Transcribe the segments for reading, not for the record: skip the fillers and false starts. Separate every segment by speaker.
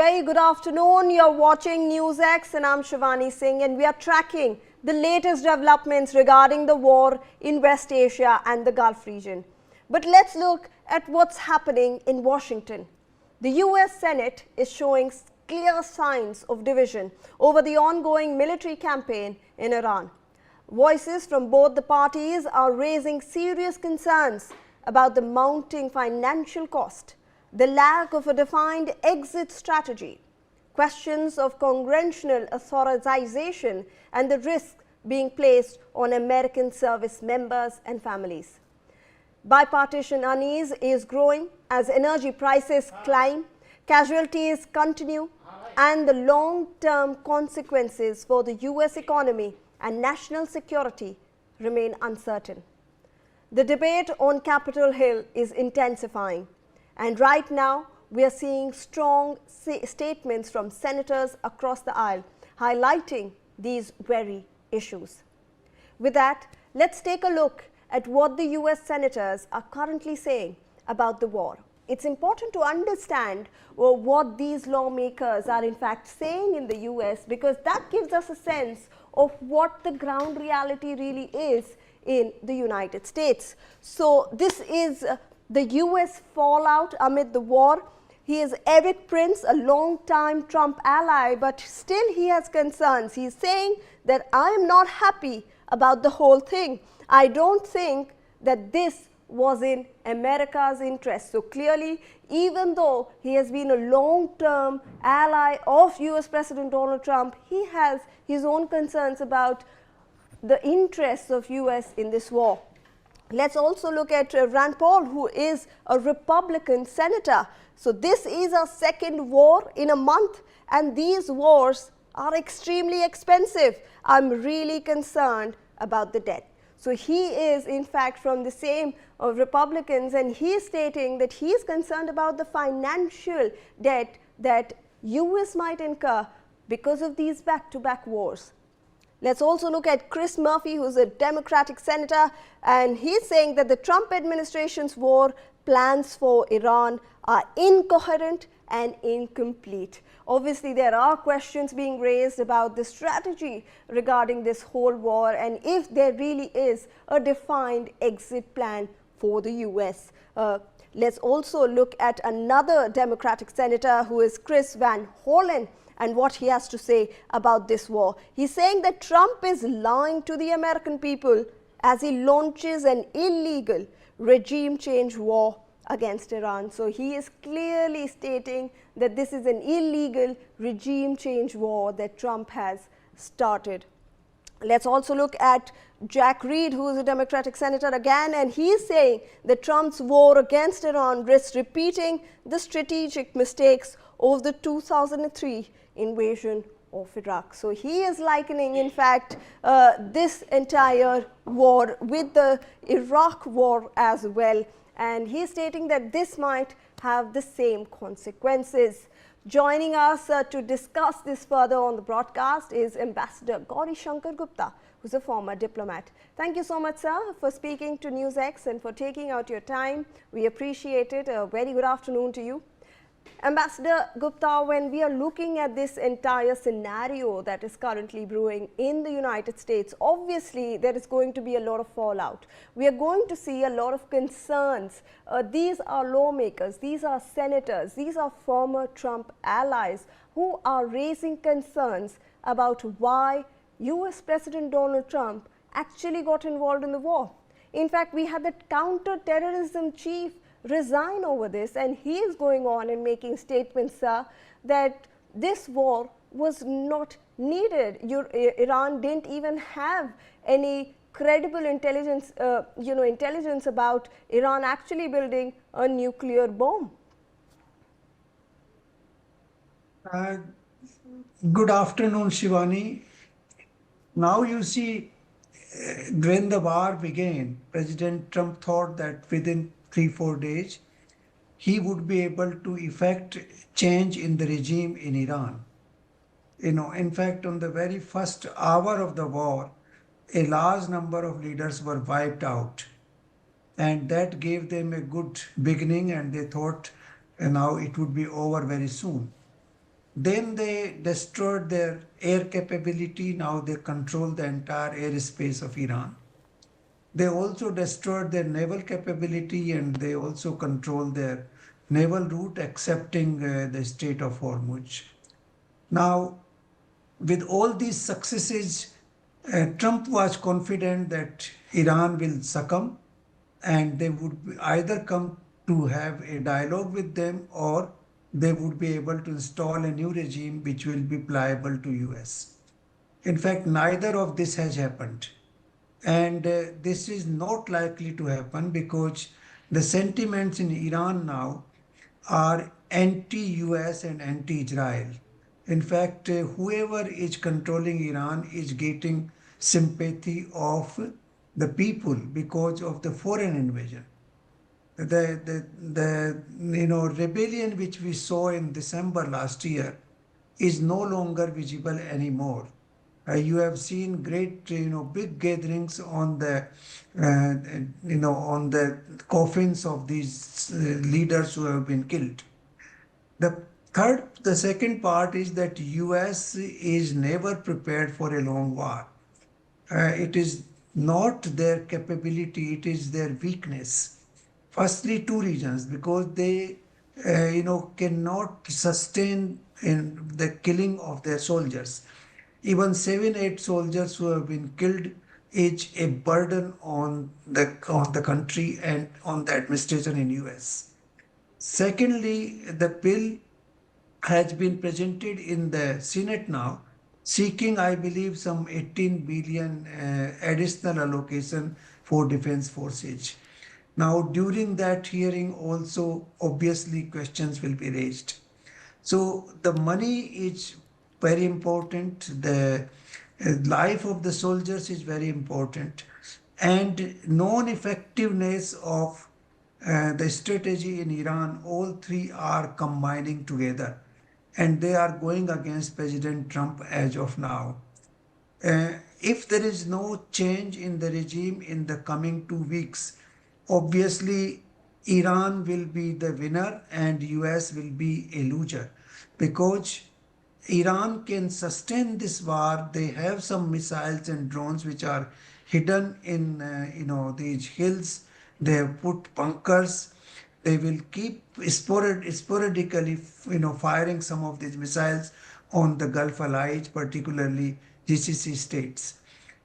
Speaker 1: very good afternoon. You're watching NewsX and I'm Shivani Singh, and we are tracking the latest developments regarding the war in West Asia and the Gulf region. But let's look at what's happening in Washington. The US Senate is showing clear signs of division over the ongoing military campaign in Iran. Voices from both the parties are raising serious concerns about the mounting financial cost, the lack of a defined exit strategy, questions of congressional authorization, and the risk being placed on American service members and families. Bipartisan unease is growing as energy prices climb, casualties continue, and the long-term consequences for the US economy and national security remain uncertain. The debate on Capitol Hill is intensifying, and right now we are seeing strong statements from senators across the aisle highlighting these very issues. With that, let's take a look at what the US senators are currently saying about the war. It's important to understand what these lawmakers are in fact saying in the US, because that gives us a sense of what the ground reality really is in the United States. So this is the US fallout amid the war. He is Eric Prince, a long-time Trump ally, but still he has concerns. He's saying that I am not happy about the whole thing. I don't think that this was in America's interest. So clearly, even though he has been a long-term ally of US President Donald Trump, he has his own concerns about the interests of US in this war. Let's also look at Rand Paul, who is a Republican senator. So this is our second war in a month, and these wars are extremely expensive. I'm really concerned about the debt. So he is in fact from the same Republicans, and he is stating that he is concerned about the financial debt that US might incur because of these back-to-back wars. Let's also look at Chris Murphy, who's a Democratic senator, and he's saying that the Trump administration's war plans for Iran are incoherent and incomplete. Obviously, there are questions being raised about the strategy regarding this whole war and if there really is a defined exit plan for the US. Let's also look at another Democratic senator, who is Chris Van Hollen, and what he has to say about this war. He's saying that Trump is lying to the American people as he launches an illegal regime change war against Iran. So he is clearly stating that this is an illegal regime change war that Trump has started. Let's also look at Jack Reed, who is a Democratic senator again, and he is saying that Trump's war against Iran risks repeating the strategic mistakes of the 2003 invasion of Iraq. So he is likening, in fact, this entire war with the Iraq war as well, and he is stating that this might have the same consequences. Joining us to discuss this further on the broadcast is Ambassador Gauri Shankar Gupta, who's a former diplomat. Thank you so much, sir, for speaking to NewsX and for taking out your time. We appreciate it. A very good afternoon to you. Ambassador Gupta, when we are looking at this entire scenario that is currently brewing in the United States, obviously there is going to be a lot of fallout. We are going to see a lot of concerns. These are lawmakers, these are senators, these are former Trump allies who are raising concerns about why US President Donald Trump actually got involved in the war. In fact, we had the counter-terrorism chief resign over this, and he is going on and making statements that this war was not needed. Iran didn't even have any credible intelligence, intelligence about Iran actually building a nuclear bomb.
Speaker 2: Good afternoon, Shivani. Now you see, when the war began, President Trump thought that within 3-4 days, he would be able to effect change in the regime in Iran. In fact, on the very first hour of the war, a large number of leaders were wiped out. And that gave them a good beginning, and they thought now it would be over very soon. Then they destroyed their air capability. Now they control the entire airspace of Iran. They also destroyed their naval capability and they also control their naval route, excepting the Strait of Hormuz. Now, with all these successes, Trump was confident that Iran will succumb and they would either come to have a dialogue with them or they would be able to install a new regime which will be pliable to US. In fact, neither of this has happened. And this is not likely to happen because the sentiments in Iran now are anti-US and anti-Israel. In fact, whoever is controlling Iran is getting sympathy of the people because of the foreign invasion. The rebellion which we saw in December last year is no longer visible anymore. You have seen great, big gatherings on the coffins of these leaders who have been killed. The second part is that US is never prepared for a long war. It is not their capability, it is their weakness. Firstly, two reasons, because they, cannot sustain in the killing of their soldiers. Even 7, 8 soldiers who have been killed is a burden on the country and on the administration in US. Secondly, the bill has been presented in the Senate now, seeking, I believe, some 18 billion additional allocation for defense forces. Now, during that hearing, also obviously questions will be raised. So the money is very important. The life of the soldiers is very important, and non-effectiveness of the strategy in Iran. All three are combining together, and they are going against President Trump as of now. If there is no change in the regime in the coming 2 weeks, obviously Iran will be the winner and US will be a loser because Iran can sustain this war. They have some missiles and drones which are hidden in these hills. They have put bunkers. They will keep sporadically firing some of these missiles on the Gulf allies, particularly GCC states.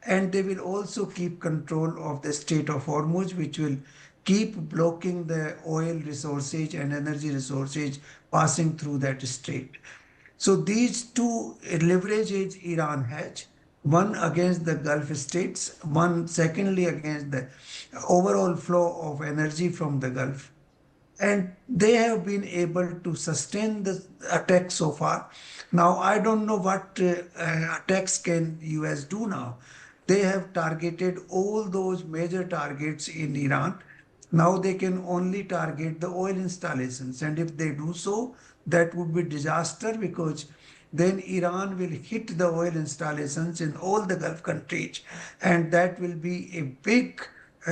Speaker 2: And they will also keep control of the Strait of Hormuz, which will keep blocking the oil resources and energy resources passing through that strait. So these two leverages Iran has, one against the Gulf states, one secondly against the overall flow of energy from the Gulf. And they have been able to sustain the attack so far. Now I don't know what attacks can US do now. They have targeted all those major targets in Iran. Now they can only target the oil installations, and if they do so, that would be disaster because then Iran will hit the oil installations in all the Gulf countries, and that will be a big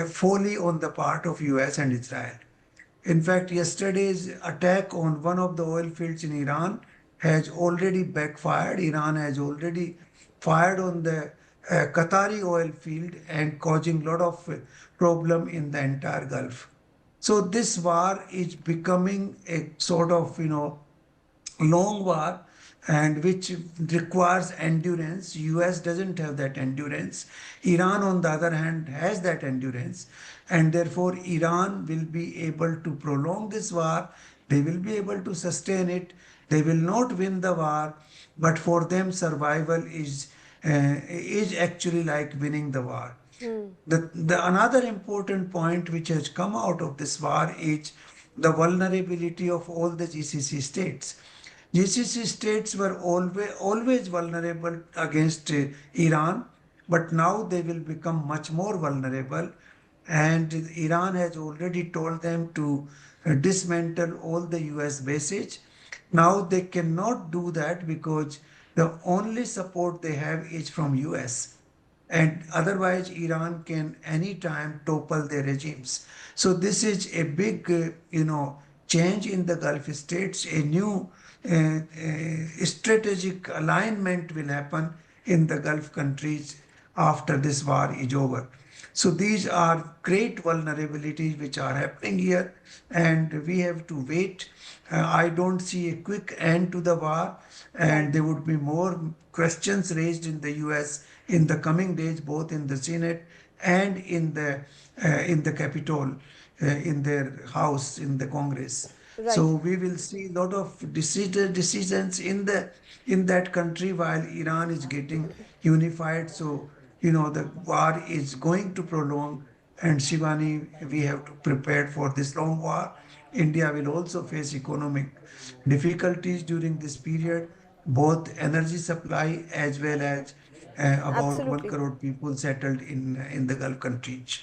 Speaker 2: folly on the part of US and Israel. In fact, yesterday's attack on one of the oil fields in Iran has already backfired. Iran has already fired on the Qatari oil field and causing a lot of problem in the entire Gulf. So this war is becoming a sort of, long war and which requires endurance. US doesn't have that endurance. Iran on the other hand has that endurance, and therefore Iran will be able to prolong this war. They will be able to sustain it. They will not win the war, but for them survival is actually like winning the war. The another important point which has come out of this war is the vulnerability of all the GCC states. GCC states were always vulnerable against Iran, but now they will become much more vulnerable. And Iran has already told them to dismantle all the US bases. Now they cannot do that because the only support they have is from US, and otherwise Iran can anytime topple their regimes. So this is a big change in the Gulf states, a new strategic alignment will happen in the Gulf countries after this war is over. So these are great vulnerabilities which are happening here, and we have to wait. I don't see a quick end to the war, and
Speaker 1: Right.
Speaker 2: there would be more questions raised in the U.S. in the coming days, both in the Senate and in the Capitol, in their House, in the Congress.
Speaker 1: Right.
Speaker 2: So we will see a lot of decisions in that country while Iran is getting unified. So the war is going to prolong, and Shivani, we have to prepare for this long war. India will also face economic difficulties during this period, both energy supply as well as about one
Speaker 1: Absolutely.
Speaker 2: crore people settled in the Gulf countries.